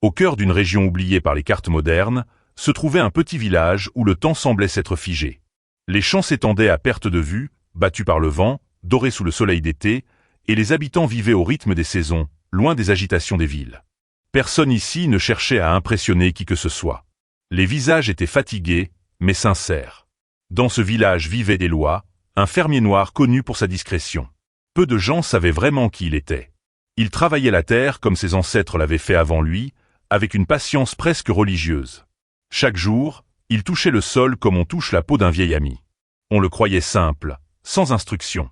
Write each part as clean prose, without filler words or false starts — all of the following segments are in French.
Au cœur d'une région oubliée par les cartes modernes, se trouvait un petit village où le temps semblait s'être figé. Les champs s'étendaient à perte de vue, battus par le vent, dorés sous le soleil d'été, et les habitants vivaient au rythme des saisons, loin des agitations des villes. Personne ici ne cherchait à impressionner qui que ce soit. Les visages étaient fatigués, mais sincères. Dans ce village vivait Éloi, un fermier noir connu pour sa discrétion. Peu de gens savaient vraiment qui il était. Il travaillait la terre comme ses ancêtres l'avaient fait avant lui, avec une patience presque religieuse. Chaque jour, il touchait le sol comme on touche la peau d'un vieil ami. On le croyait simple, sans instruction.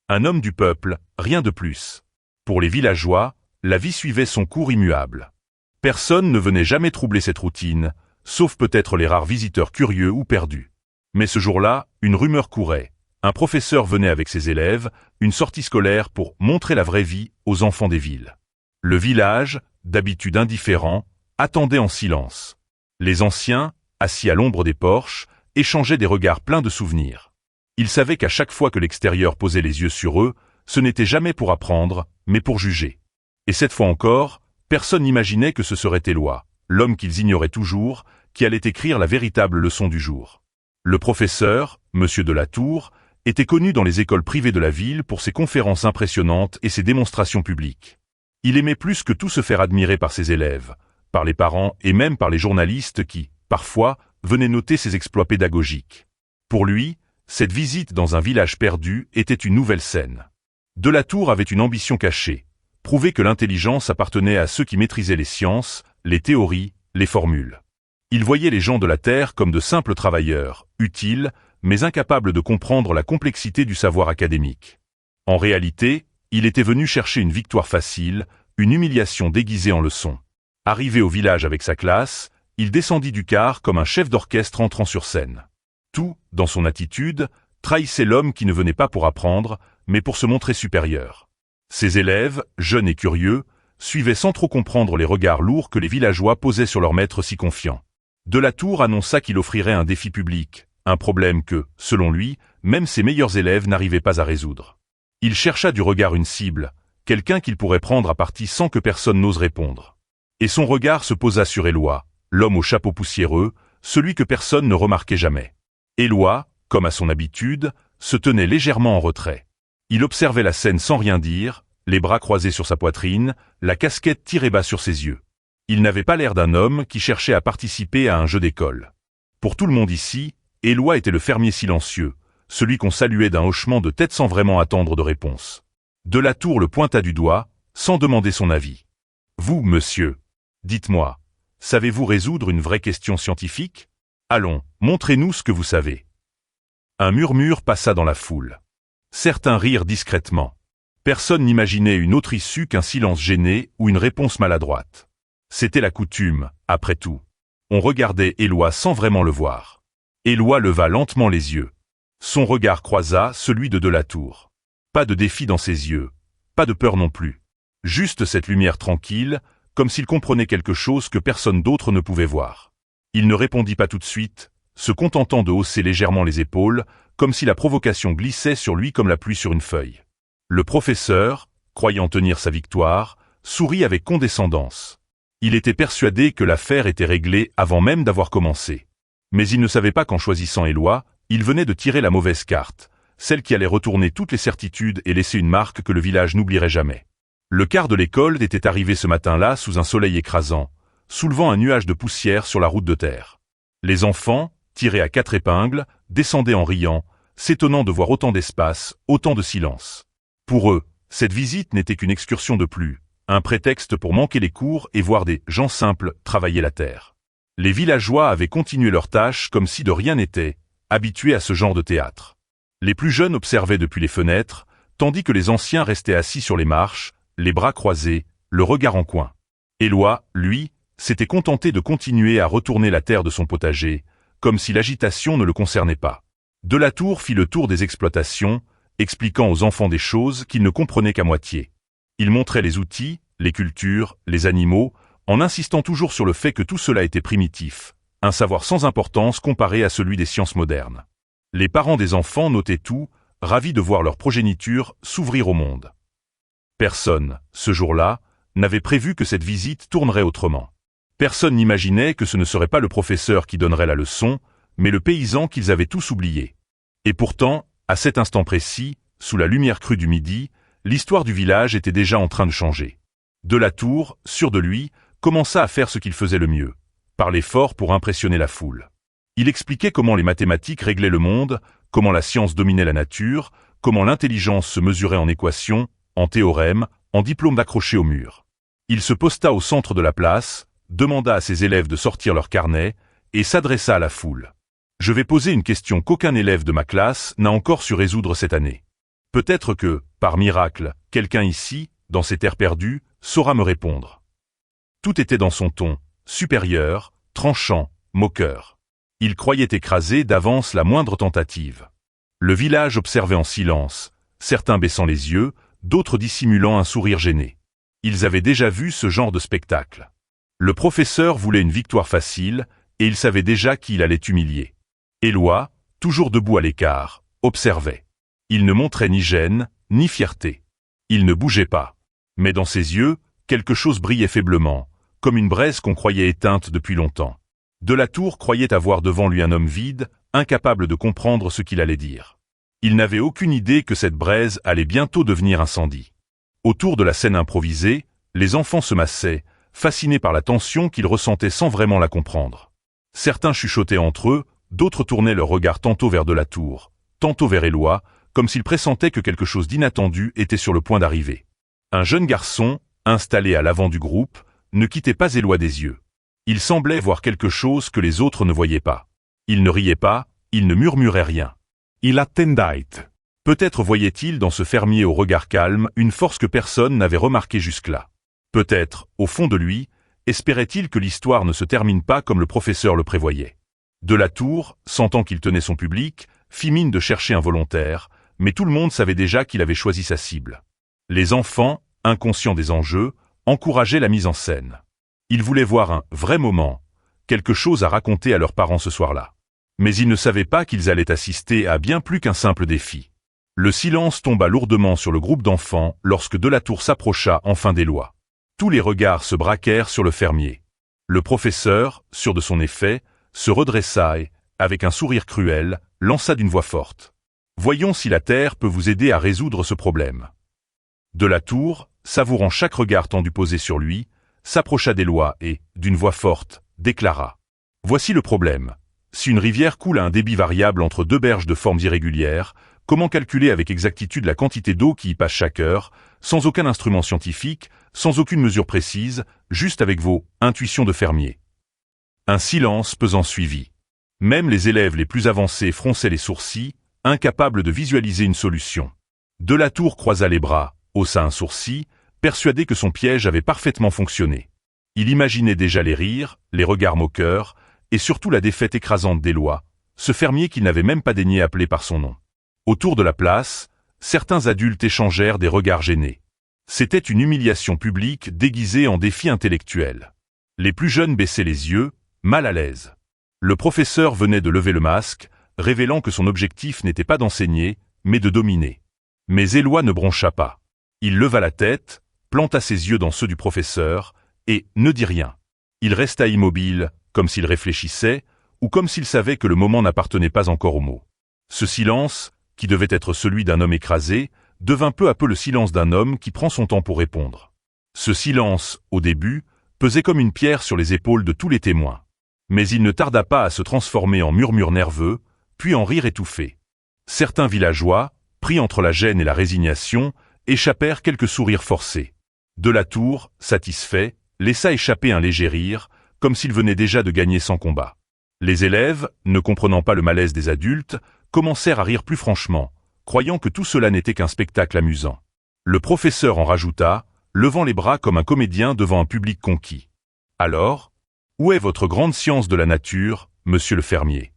Un homme du peuple, rien de plus. Pour les villageois, la vie suivait son cours immuable. Personne ne venait jamais troubler cette routine, sauf peut-être les rares visiteurs curieux ou perdus. Mais ce jour-là, une rumeur courait. Un professeur venait avec ses élèves, une sortie scolaire pour montrer la vraie vie aux enfants des villes. Le village, d'habitude indifférent, attendait en silence. Les anciens, assis à l'ombre des porches, échangeaient des regards pleins de souvenirs. Ils savaient qu'à chaque fois que l'extérieur posait les yeux sur eux, ce n'était jamais pour apprendre, mais pour juger. Et cette fois encore, personne n'imaginait que ce serait Éloi, l'homme qu'ils ignoraient toujours, qui allait écrire la véritable leçon du jour. Le professeur, Monsieur de la Tour, était connu dans les écoles privées de la ville pour ses conférences impressionnantes et ses démonstrations publiques. Il aimait plus que tout se faire admirer par ses élèves, par les parents et même par les journalistes qui, parfois, venaient noter ses exploits pédagogiques. Pour lui, cette visite dans un village perdu était une nouvelle scène. De la Tour avait une ambition cachée, prouver que l'intelligence appartenait à ceux qui maîtrisaient les sciences, les théories, les formules. Il voyait les gens de la terre comme de simples travailleurs, utiles, mais incapables de comprendre la complexité du savoir académique. En réalité, il était venu chercher une victoire facile, une humiliation déguisée en leçon. Arrivé au village avec sa classe, il descendit du car comme un chef d'orchestre entrant sur scène. Tout, dans son attitude, trahissait l'homme qui ne venait pas pour apprendre, mais pour se montrer supérieur. Ses élèves, jeunes et curieux, suivaient sans trop comprendre les regards lourds que les villageois posaient sur leur maître si confiant. De la Tour annonça qu'il offrirait un défi public, un problème que, selon lui, même ses meilleurs élèves n'arrivaient pas à résoudre. Il chercha du regard une cible, quelqu'un qu'il pourrait prendre à partie sans que personne n'ose répondre. Et son regard se posa sur Éloi, l'homme au chapeau poussiéreux, celui que personne ne remarquait jamais. Éloi, comme à son habitude, se tenait légèrement en retrait. Il observait la scène sans rien dire, les bras croisés sur sa poitrine, la casquette tirée bas sur ses yeux. Il n'avait pas l'air d'un homme qui cherchait à participer à un jeu d'école. Pour tout le monde ici, Éloi était le fermier silencieux, celui qu'on saluait d'un hochement de tête sans vraiment attendre de réponse. De la Tour le pointa du doigt, sans demander son avis. « Vous, monsieur, dites-moi, savez-vous résoudre une vraie question scientifique? Allons, montrez-nous ce que vous savez. » Un murmure passa dans la foule. Certains rirent discrètement. Personne n'imaginait une autre issue qu'un silence gêné ou une réponse maladroite. C'était la coutume, après tout. On regardait Éloi sans vraiment le voir. Éloi leva lentement les yeux. Son regard croisa celui de la Tour. Pas de défi dans ses yeux, pas de peur non plus. Juste cette lumière tranquille, comme s'il comprenait quelque chose que personne d'autre ne pouvait voir. Il ne répondit pas tout de suite, se contentant de hausser légèrement les épaules, comme si la provocation glissait sur lui comme la pluie sur une feuille. Le professeur, croyant tenir sa victoire, sourit avec condescendance. Il était persuadé que l'affaire était réglée avant même d'avoir commencé. Mais il ne savait pas qu'en choisissant Éloi, il venait de tirer la mauvaise carte, celle qui allait retourner toutes les certitudes et laisser une marque que le village n'oublierait jamais. Le quart de l'école était arrivé ce matin-là sous un soleil écrasant, soulevant un nuage de poussière sur la route de terre. Les enfants, tirés à 4 épingles, descendaient en riant, s'étonnant de voir autant d'espace, autant de silence. Pour eux, cette visite n'était qu'une excursion de plus, un prétexte pour manquer les cours et voir des gens simples travailler la terre. Les villageois avaient continué leur tâche comme si de rien n'était, habitués à ce genre de théâtre. Les plus jeunes observaient depuis les fenêtres, tandis que les anciens restaient assis sur les marches, les bras croisés, le regard en coin. Éloi, lui, s'était contenté de continuer à retourner la terre de son potager, comme si l'agitation ne le concernait pas. De la Tour fit le tour des exploitations, expliquant aux enfants des choses qu'ils ne comprenaient qu'à moitié. Il montrait les outils, les cultures, les animaux, en insistant toujours sur le fait que tout cela était primitif, un savoir sans importance comparé à celui des sciences modernes. Les parents des enfants notaient tout, ravis de voir leur progéniture s'ouvrir au monde. Personne, ce jour-là, n'avait prévu que cette visite tournerait autrement. Personne n'imaginait que ce ne serait pas le professeur qui donnerait la leçon, mais le paysan qu'ils avaient tous oublié. Et pourtant, à cet instant précis, sous la lumière crue du midi, l'histoire du village était déjà en train de changer. Delatour, sûr de lui, commença à faire ce qu'il faisait le mieux, parler fort pour impressionner la foule. Il expliquait comment les mathématiques réglaient le monde, comment la science dominait la nature, comment l'intelligence se mesurait en équations, en théorèmes, en diplômes accrochés au mur. Il se posta au centre de la place, demanda à ses élèves de sortir leurs carnets, et s'adressa à la foule. « Je vais poser une question qu'aucun élève de ma classe n'a encore su résoudre cette année. Peut-être que, par miracle, quelqu'un ici, dans ces terres perdues, saura me répondre. » Tout était dans son ton, supérieur, tranchant, moqueur. Il croyait écraser d'avance la moindre tentative. Le village observait en silence, certains baissant les yeux, d'autres dissimulant un sourire gêné. Ils avaient déjà vu ce genre de spectacle. Le professeur voulait une victoire facile, et il savait déjà qui il allait humilier. Éloi, toujours debout à l'écart, observait. Il ne montrait ni gêne, ni fierté. Il ne bougeait pas. Mais dans ses yeux, quelque chose brillait faiblement, comme une braise qu'on croyait éteinte depuis longtemps. Delatour croyait avoir devant lui un homme vide, incapable de comprendre ce qu'il allait dire. Il n'avait aucune idée que cette braise allait bientôt devenir incendie. Autour de la scène improvisée, les enfants se massaient, fascinés par la tension qu'ils ressentaient sans vraiment la comprendre. Certains chuchotaient entre eux, d'autres tournaient leur regard tantôt vers Delatour, tantôt vers Éloi, comme s'ils pressentaient que quelque chose d'inattendu était sur le point d'arriver. Un jeune garçon, installé à l'avant du groupe, ne quittait pas Éloi des yeux. Il semblait voir quelque chose que les autres ne voyaient pas. Il ne riait pas, il ne murmurait rien. Il attendait. Peut-être voyait-il dans ce fermier au regard calme une force que personne n'avait remarquée jusque-là. Peut-être, au fond de lui, espérait-il que l'histoire ne se termine pas comme le professeur le prévoyait. Delatour, sentant qu'il tenait son public, fit mine de chercher un volontaire, mais tout le monde savait déjà qu'il avait choisi sa cible. Les enfants, inconscients des enjeux, encourageaient la mise en scène. Ils voulaient voir un vrai moment, quelque chose à raconter à leurs parents ce soir-là. Mais ils ne savaient pas qu'ils allaient assister à bien plus qu'un simple défi. Le silence tomba lourdement sur le groupe d'enfants lorsque Delatour s'approcha enfin d'Éloi. Tous les regards se braquèrent sur le fermier. Le professeur, sûr de son effet, se redressa et, avec un sourire cruel, lança d'une voix forte. « Voyons si la Terre peut vous aider à résoudre ce problème. » Delatour, savourant chaque regard tendu posé sur lui, s'approcha d'Éloi et, d'une voix forte, déclara « Voici le problème. Si une rivière coule à un débit variable entre deux berges de formes irrégulières, comment calculer avec exactitude la quantité d'eau qui y passe chaque heure, sans aucun instrument scientifique, sans aucune mesure précise, juste avec vos intuitions de fermier ?» Un silence pesant suivit. Même les élèves les plus avancés fronçaient les sourcils, incapables de visualiser une solution. Delatour croisa les bras, haussa un sourcil, persuadé que son piège avait parfaitement fonctionné. Il imaginait déjà les rires, les regards moqueurs, et surtout la défaite écrasante d'Éloi, ce fermier qu'il n'avait même pas daigné appeler par son nom. Autour de la place, certains adultes échangèrent des regards gênés. C'était une humiliation publique déguisée en défi intellectuel. Les plus jeunes baissaient les yeux, mal à l'aise. Le professeur venait de lever le masque, révélant que son objectif n'était pas d'enseigner, mais de dominer. Mais Éloi ne broncha pas. Il leva la tête, planta ses yeux dans ceux du professeur, et ne dit rien. Il resta immobile, comme s'il réfléchissait, ou comme s'il savait que le moment n'appartenait pas encore aux mots. Ce silence, qui devait être celui d'un homme écrasé, devint peu à peu le silence d'un homme qui prend son temps pour répondre. Ce silence, au début, pesait comme une pierre sur les épaules de tous les témoins. Mais il ne tarda pas à se transformer en murmure nerveux, puis en rire étouffé. Certains villageois, pris entre la gêne et la résignation, échappèrent quelques sourires forcés. Delatour, satisfait, laissa échapper un léger rire, comme s'il venait déjà de gagner 100 combats. Les élèves, ne comprenant pas le malaise des adultes, commencèrent à rire plus franchement, croyant que tout cela n'était qu'un spectacle amusant. Le professeur en rajouta, levant les bras comme un comédien devant un public conquis. « Alors, où est votre grande science de la nature, monsieur le fermier ?»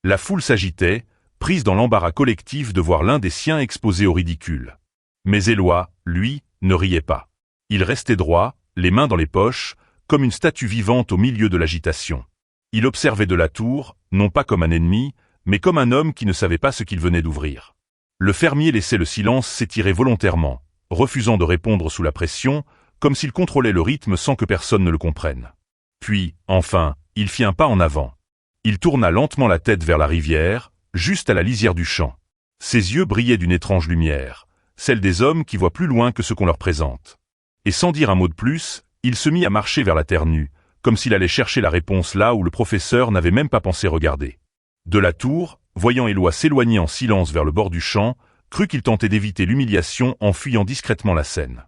La foule s'agitait, prise dans l'embarras collectif de voir l'un des siens exposé au ridicule. Mais Éloi, lui, ne riait pas. Il restait droit, les mains dans les poches, comme une statue vivante au milieu de l'agitation. Il observait Delatour, non pas comme un ennemi, mais comme un homme qui ne savait pas ce qu'il venait d'ouvrir. Le fermier laissait le silence s'étirer volontairement, refusant de répondre sous la pression, comme s'il contrôlait le rythme sans que personne ne le comprenne. Puis, enfin, il fit un pas en avant. Il tourna lentement la tête vers la rivière, juste à la lisière du champ. Ses yeux brillaient d'une étrange lumière, celle des hommes qui voient plus loin que ce qu'on leur présente. Et sans dire un mot de plus, il se mit à marcher vers la terre nue, comme s'il allait chercher la réponse là où le professeur n'avait même pas pensé regarder. De la tour, voyant Éloi s'éloigner en silence vers le bord du champ, crut qu'il tentait d'éviter l'humiliation en fuyant discrètement la scène.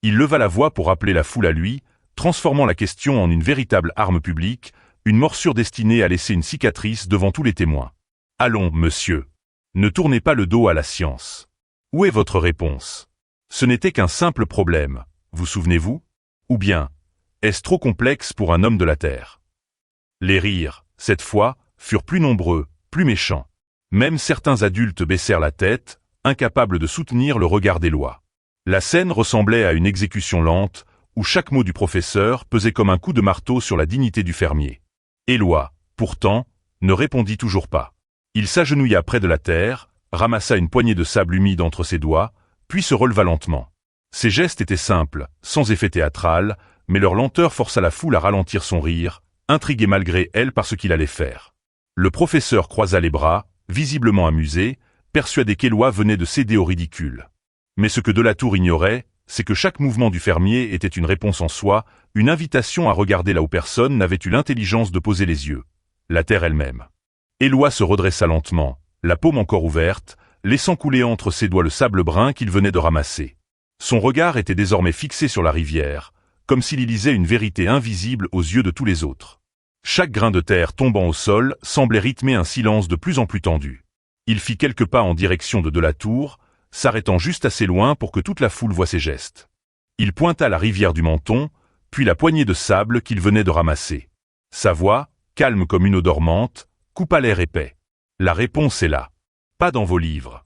Il leva la voix pour appeler la foule à lui, transformant la question en une véritable arme publique, une morsure destinée à laisser une cicatrice devant tous les témoins. « Allons, monsieur. Ne tournez pas le dos à la science. Où est votre réponse? Ce n'était qu'un simple problème, vous souvenez-vous? Ou bien, est-ce trop complexe pour un homme de la terre ?» Les rires, cette fois, furent plus nombreux, plus méchants. Même certains adultes baissèrent la tête, incapables de soutenir le regard d'Éloi. La scène ressemblait à une exécution lente, où chaque mot du professeur pesait comme un coup de marteau sur la dignité du fermier. Éloi, pourtant, ne répondit toujours pas. Il s'agenouilla près de la terre, ramassa une poignée de sable humide entre ses doigts, puis se releva lentement. Ses gestes étaient simples, sans effet théâtral, mais leur lenteur força la foule à ralentir son rire, intriguée malgré elle par ce qu'il allait faire. Le professeur croisa les bras, visiblement amusé, persuadé qu'Éloi venait de céder au ridicule. Mais ce que Delatour ignorait, c'est que chaque mouvement du fermier était une réponse en soi, une invitation à regarder là où personne n'avait eu l'intelligence de poser les yeux, la terre elle-même. Éloi se redressa lentement, la paume encore ouverte, laissant couler entre ses doigts le sable brun qu'il venait de ramasser. Son regard était désormais fixé sur la rivière, comme s'il y lisait une vérité invisible aux yeux de tous les autres. Chaque grain de terre tombant au sol semblait rythmer un silence de plus en plus tendu. Il fit quelques pas en direction de Delatour, s'arrêtant juste assez loin pour que toute la foule voie ses gestes. Il pointa la rivière du Menton, puis la poignée de sable qu'il venait de ramasser. Sa voix, calme comme une eau dormante, coupa l'air épais. La réponse est là. Pas dans vos livres.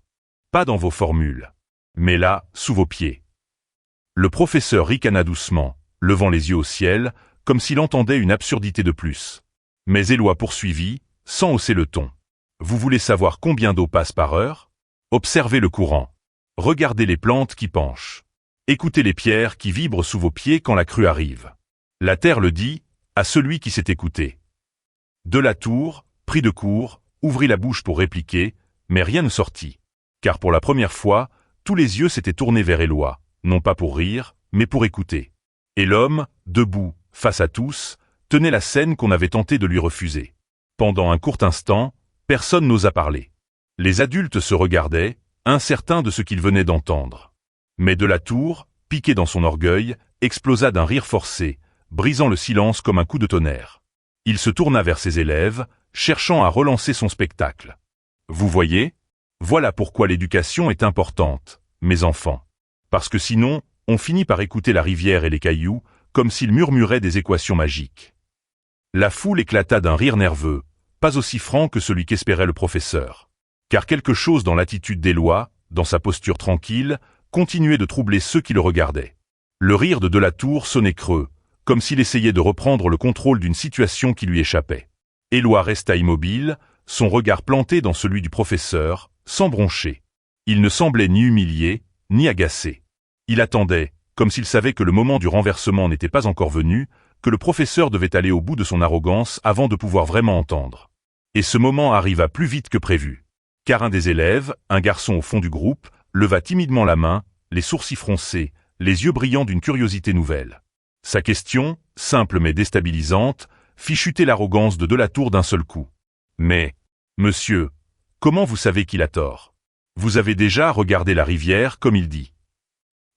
Pas dans vos formules. Mais là, sous vos pieds. Le professeur ricana doucement, levant les yeux au ciel, comme s'il entendait une absurdité de plus. Mais Éloi poursuivit, sans hausser le ton. Vous voulez savoir combien d'eau passe par heure? Observez le courant. Regardez les plantes qui penchent. Écoutez les pierres qui vibrent sous vos pieds quand la crue arrive. La terre le dit, à celui qui s'est écouté. Delatour, pris de court, ouvrit la bouche pour répliquer, mais rien ne sortit. Car pour la première fois, tous les yeux s'étaient tournés vers Éloi, non pas pour rire, mais pour écouter. Et l'homme, debout, face à tous, tenait la scène qu'on avait tenté de lui refuser. Pendant un court instant, personne n'osa parler. Les adultes se regardaient, incertains de ce qu'ils venaient d'entendre. Mais Delatour, piqué dans son orgueil, explosa d'un rire forcé, brisant le silence comme un coup de tonnerre. Il se tourna vers ses élèves, cherchant à relancer son spectacle. Vous voyez? Voilà pourquoi l'éducation est importante, mes enfants. Parce que sinon, on finit par écouter la rivière et les cailloux, comme s'ils murmuraient des équations magiques. La foule éclata d'un rire nerveux, pas aussi franc que celui qu'espérait le professeur. Car quelque chose dans l'attitude d'Éloi, dans sa posture tranquille, continuait de troubler ceux qui le regardaient. Le rire de Delatour sonnait creux, comme s'il essayait de reprendre le contrôle d'une situation qui lui échappait. Éloi resta immobile, son regard planté dans celui du professeur, sans broncher. Il ne semblait ni humilié, ni agacé. Il attendait, comme s'il savait que le moment du renversement n'était pas encore venu, que le professeur devait aller au bout de son arrogance avant de pouvoir vraiment entendre. Et ce moment arriva plus vite que prévu. Car un des élèves, un garçon au fond du groupe, leva timidement la main, les sourcils froncés, les yeux brillants d'une curiosité nouvelle. Sa question, simple mais déstabilisante, fit chuter l'arrogance de Delatour d'un seul coup. « Mais, monsieur, comment vous savez qu'il a tort? Vous avez déjà regardé la rivière, comme il dit. »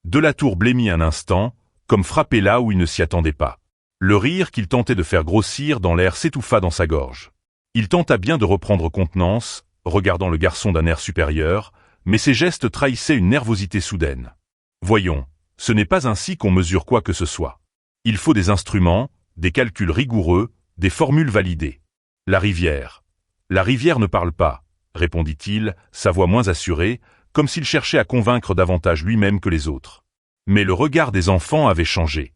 Delatour blêmit un instant, comme frappé là où il ne s'y attendait pas. Le rire qu'il tentait de faire grossir dans l'air s'étouffa dans sa gorge. Il tenta bien de reprendre contenance, regardant le garçon d'un air supérieur, mais ses gestes trahissaient une nervosité soudaine. Voyons, ce n'est pas ainsi qu'on mesure quoi que ce soit. Il faut des instruments, des calculs rigoureux, des formules validées. La rivière ne parle pas, répondit-il, sa voix moins assurée, comme s'il cherchait à convaincre davantage lui-même que les autres. Mais le regard des enfants avait changé.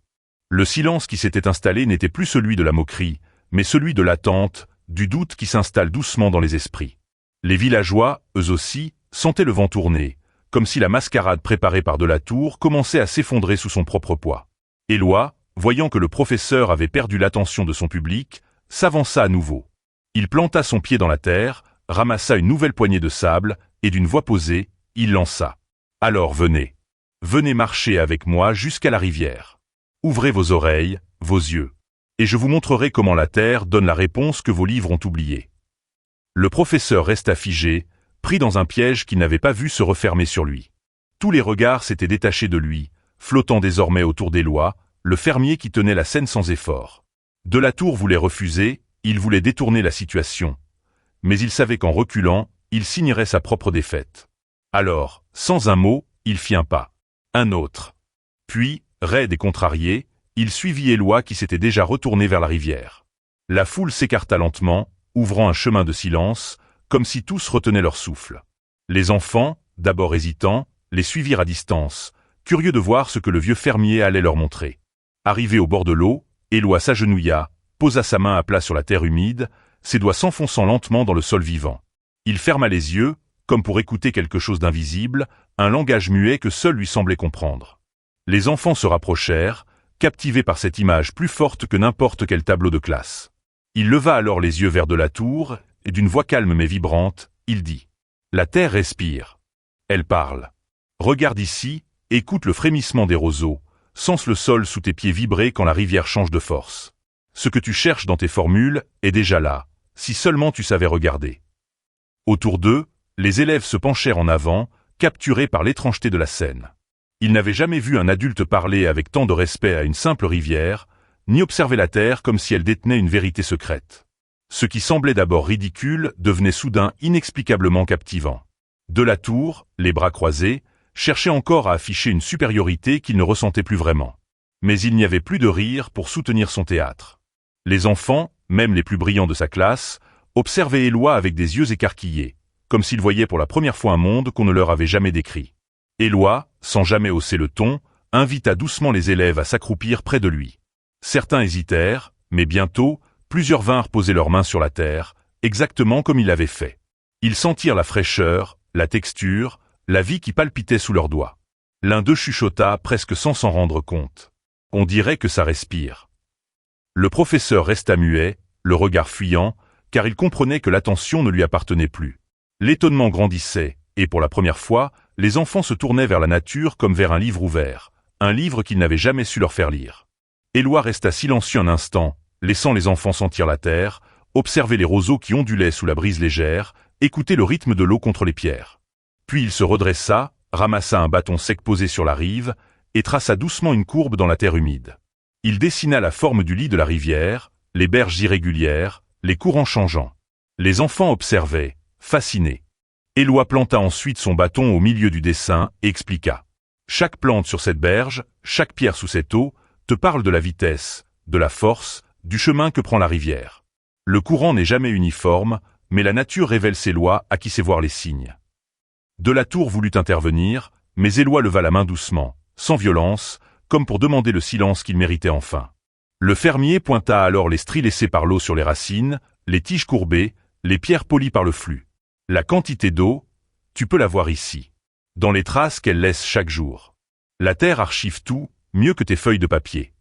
Le silence qui s'était installé n'était plus celui de la moquerie, mais celui de l'attente, du doute qui s'installe doucement dans les esprits. Les villageois, eux aussi, sentaient le vent tourner, comme si la mascarade préparée par Delatour commençait à s'effondrer sous son propre poids. Éloi, voyant que le professeur avait perdu l'attention de son public, s'avança à nouveau. Il planta son pied dans la terre, ramassa une nouvelle poignée de sable, et d'une voix posée, il lança. « Alors venez. Venez marcher avec moi jusqu'à la rivière. Ouvrez vos oreilles, vos yeux. Et je vous montrerai comment la terre donne la réponse que vos livres ont oubliée. » Le professeur resta figé, pris dans un piège qu'il n'avait pas vu se refermer sur lui. Tous les regards s'étaient détachés de lui, flottant désormais autour d'Éloi, le fermier qui tenait la scène sans effort. Delatour voulait refuser, il voulait détourner la situation. Mais il savait qu'en reculant, il signerait sa propre défaite. Alors, sans un mot, il fit un pas. Un autre. Puis, raide et contrarié, il suivit Éloi qui s'était déjà retourné vers la rivière. La foule s'écarta lentement, ouvrant un chemin de silence, comme si tous retenaient leur souffle. Les enfants, d'abord hésitants, les suivirent à distance, curieux de voir ce que le vieux fermier allait leur montrer. Arrivé au bord de l'eau, Éloi s'agenouilla, posa sa main à plat sur la terre humide, ses doigts s'enfonçant lentement dans le sol vivant. Il ferma les yeux, comme pour écouter quelque chose d'invisible, un langage muet que seul lui semblait comprendre. Les enfants se rapprochèrent, captivés par cette image plus forte que n'importe quel tableau de classe. Il leva alors les yeux vers Delatour, et d'une voix calme mais vibrante, il dit « La terre respire. Elle parle. Regarde ici, écoute le frémissement des roseaux, sens le sol sous tes pieds vibrer quand la rivière change de force. Ce que tu cherches dans tes formules est déjà là, si seulement tu savais regarder. » Autour d'eux, les élèves se penchèrent en avant, capturés par l'étrangeté de la scène. Ils n'avaient jamais vu un adulte parler avec tant de respect à une simple rivière, ni observer la terre comme si elle détenait une vérité secrète. Ce qui semblait d'abord ridicule devenait soudain inexplicablement captivant. Delatour, les bras croisés, cherchait encore à afficher une supériorité qu'il ne ressentait plus vraiment. Mais il n'y avait plus de rire pour soutenir son théâtre. Les enfants, même les plus brillants de sa classe, observaient Éloi avec des yeux écarquillés, comme s'ils voyaient pour la première fois un monde qu'on ne leur avait jamais décrit. Éloi, sans jamais hausser le ton, invita doucement les élèves à s'accroupir près de lui. Certains hésitèrent, mais bientôt, plusieurs vinrent poser leurs mains sur la terre, exactement comme il l'avait fait. Ils sentirent la fraîcheur, la texture, la vie qui palpitait sous leurs doigts. L'un d'eux chuchota presque sans s'en rendre compte. On dirait que ça respire. Le professeur resta muet, le regard fuyant, car il comprenait que l'attention ne lui appartenait plus. L'étonnement grandissait, et pour la première fois, les enfants se tournaient vers la nature comme vers un livre ouvert, un livre qu'ils n'avaient jamais su leur faire lire. Éloi resta silencieux un instant, laissant les enfants sentir la terre, observer les roseaux qui ondulaient sous la brise légère, écouter le rythme de l'eau contre les pierres. Puis il se redressa, ramassa un bâton sec posé sur la rive, et traça doucement une courbe dans la terre humide. Il dessina la forme du lit de la rivière, les berges irrégulières, les courants changeants. Les enfants observaient, fascinés. Éloi planta ensuite son bâton au milieu du dessin et expliqua. Chaque plante sur cette berge, chaque pierre sous cette eau, te parle de la vitesse, de la force, du chemin que prend la rivière. Le courant n'est jamais uniforme, mais la nature révèle ses lois à qui sait voir les signes. Delatour voulut intervenir, mais Éloi leva la main doucement, sans violence, comme pour demander le silence qu'il méritait enfin. Le fermier pointa alors les stries laissées par l'eau sur les racines, les tiges courbées, les pierres polies par le flux. La quantité d'eau, tu peux la voir ici, dans les traces qu'elle laisse chaque jour. La terre archive tout, mieux que tes feuilles de papier.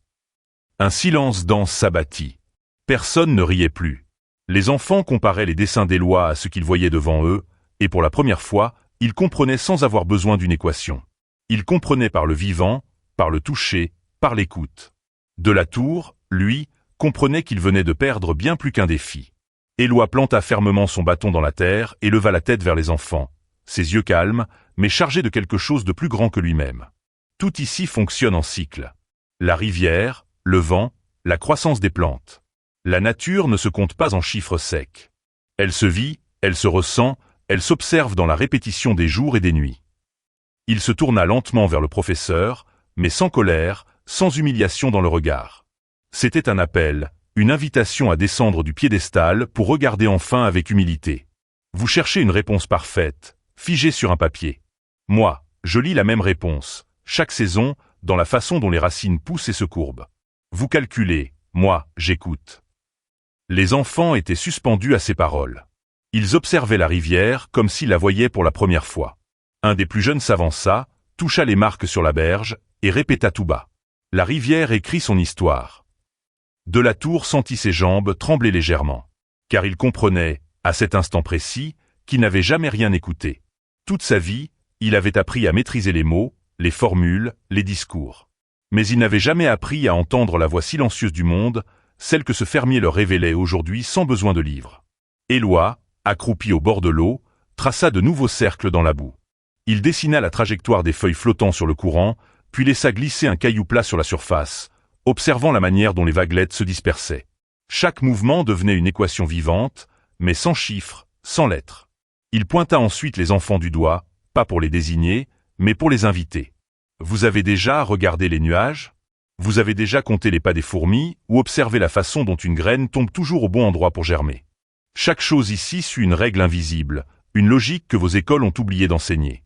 Un silence dense s'abattit. Personne ne riait plus. Les enfants comparaient les dessins d'Éloi à ce qu'ils voyaient devant eux, et pour la première fois, ils comprenaient sans avoir besoin d'une équation. Ils comprenaient par le vivant, par le toucher, par l'écoute. Delatour, lui, comprenait qu'il venait de perdre bien plus qu'un défi. Éloi planta fermement son bâton dans la terre et leva la tête vers les enfants, ses yeux calmes, mais chargés de quelque chose de plus grand que lui-même. Tout ici fonctionne en cycle. La rivière, le vent, la croissance des plantes. La nature ne se compte pas en chiffres secs. Elle se vit, elle se ressent, elle s'observe dans la répétition des jours et des nuits. Il se tourna lentement vers le professeur, mais sans colère, sans humiliation dans le regard. C'était un appel, une invitation à descendre du piédestal pour regarder enfin avec humilité. Vous cherchez une réponse parfaite, figée sur un papier. Moi, je lis la même réponse, chaque saison, dans la façon dont les racines poussent et se courbent. Vous calculez, moi, j'écoute. Les enfants étaient suspendus à ces paroles. Ils observaient la rivière comme s'ils la voyaient pour la première fois. Un des plus jeunes s'avança, toucha les marques sur la berge, et répéta tout bas. La rivière écrit son histoire. Delatour sentit ses jambes trembler légèrement, car il comprenait, à cet instant précis, qu'il n'avait jamais rien écouté. Toute sa vie, il avait appris à maîtriser les mots, les formules, les discours. Mais il n'avait jamais appris à entendre la voix silencieuse du monde, celle que ce fermier leur révélait aujourd'hui sans besoin de livres. Éloi, accroupi au bord de l'eau, traça de nouveaux cercles dans la boue. Il dessina la trajectoire des feuilles flottant sur le courant, puis laissa glisser un caillou plat sur la surface, observant la manière dont les vaguelettes se dispersaient. Chaque mouvement devenait une équation vivante, mais sans chiffres, sans lettres. Il pointa ensuite les enfants du doigt, pas pour les désigner, mais pour les inviter. Vous avez déjà regardé les nuages? Vous avez déjà compté les pas des fourmis, ou observé la façon dont une graine tombe toujours au bon endroit pour germer? Chaque chose ici suit une règle invisible, une logique que vos écoles ont oublié d'enseigner.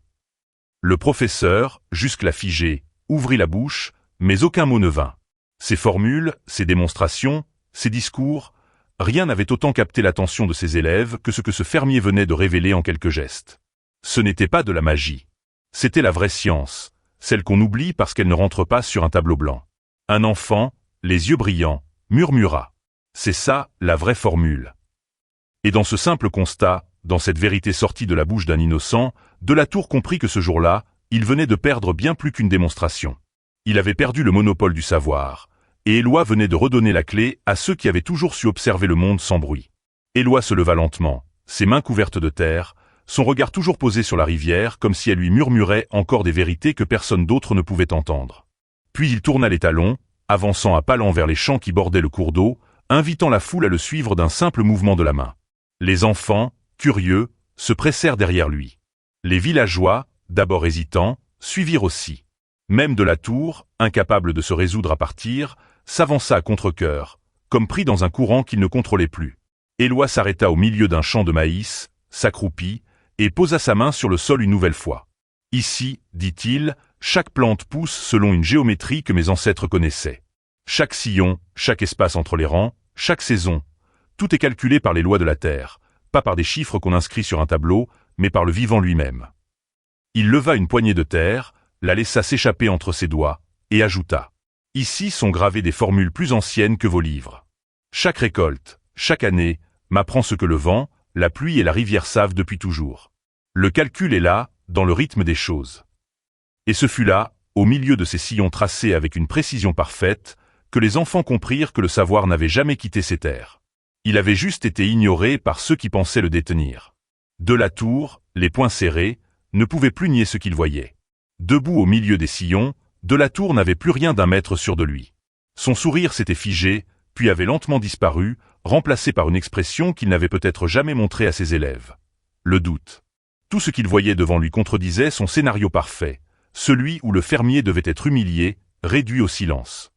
Le professeur, jusque-là figé, ouvrit la bouche, mais aucun mot ne vint. Ses formules, ses démonstrations, ses discours, rien n'avait autant capté l'attention de ses élèves que ce que ce fermier venait de révéler en quelques gestes. Ce n'était pas de la magie. C'était la vraie science, celle qu'on oublie parce qu'elle ne rentre pas sur un tableau blanc. Un enfant, les yeux brillants, murmura. C'est ça, la vraie formule. Et dans ce simple constat, dans cette vérité sortie de la bouche d'un innocent, Delatour comprit que ce jour-là, il venait de perdre bien plus qu'une démonstration. Il avait perdu le monopole du savoir, et Éloi venait de redonner la clé à ceux qui avaient toujours su observer le monde sans bruit. Éloi se leva lentement, ses mains couvertes de terre, son regard toujours posé sur la rivière comme si elle lui murmurait encore des vérités que personne d'autre ne pouvait entendre. Puis il tourna les talons, avançant à pas lents vers les champs qui bordaient le cours d'eau, invitant la foule à le suivre d'un simple mouvement de la main. Les enfants, curieux, se pressèrent derrière lui. Les villageois, d'abord hésitants, suivirent aussi. Même Delatour, incapable de se résoudre à partir, s'avança à contre-cœur, comme pris dans un courant qu'il ne contrôlait plus. Éloi s'arrêta au milieu d'un champ de maïs, s'accroupit, et posa sa main sur le sol une nouvelle fois. Ici, dit-il, chaque plante pousse selon une géométrie que mes ancêtres connaissaient. Chaque sillon, chaque espace entre les rangs, chaque saison, tout est calculé par les lois de la terre, pas par des chiffres qu'on inscrit sur un tableau, mais par le vivant lui-même. Il leva une poignée de terre, la laissa s'échapper entre ses doigts, et ajouta. Ici sont gravées des formules plus anciennes que vos livres. Chaque récolte, chaque année, m'apprend ce que le vent, la pluie et la rivière savent depuis toujours. Le calcul est là, dans le rythme des choses. Et ce fut là, au milieu de ces sillons tracés avec une précision parfaite, que les enfants comprirent que le savoir n'avait jamais quitté ces terres. Il avait juste été ignoré par ceux qui pensaient le détenir. Delatour, les poings serrés, ne pouvait plus nier ce qu'il voyait. Debout au milieu des sillons, Delatour n'avait plus rien d'un maître sûr de lui. Son sourire s'était figé, puis avait lentement disparu, remplacé par une expression qu'il n'avait peut-être jamais montrée à ses élèves. Le doute. Tout ce qu'il voyait devant lui contredisait son scénario parfait, celui où le fermier devait être humilié, réduit au silence.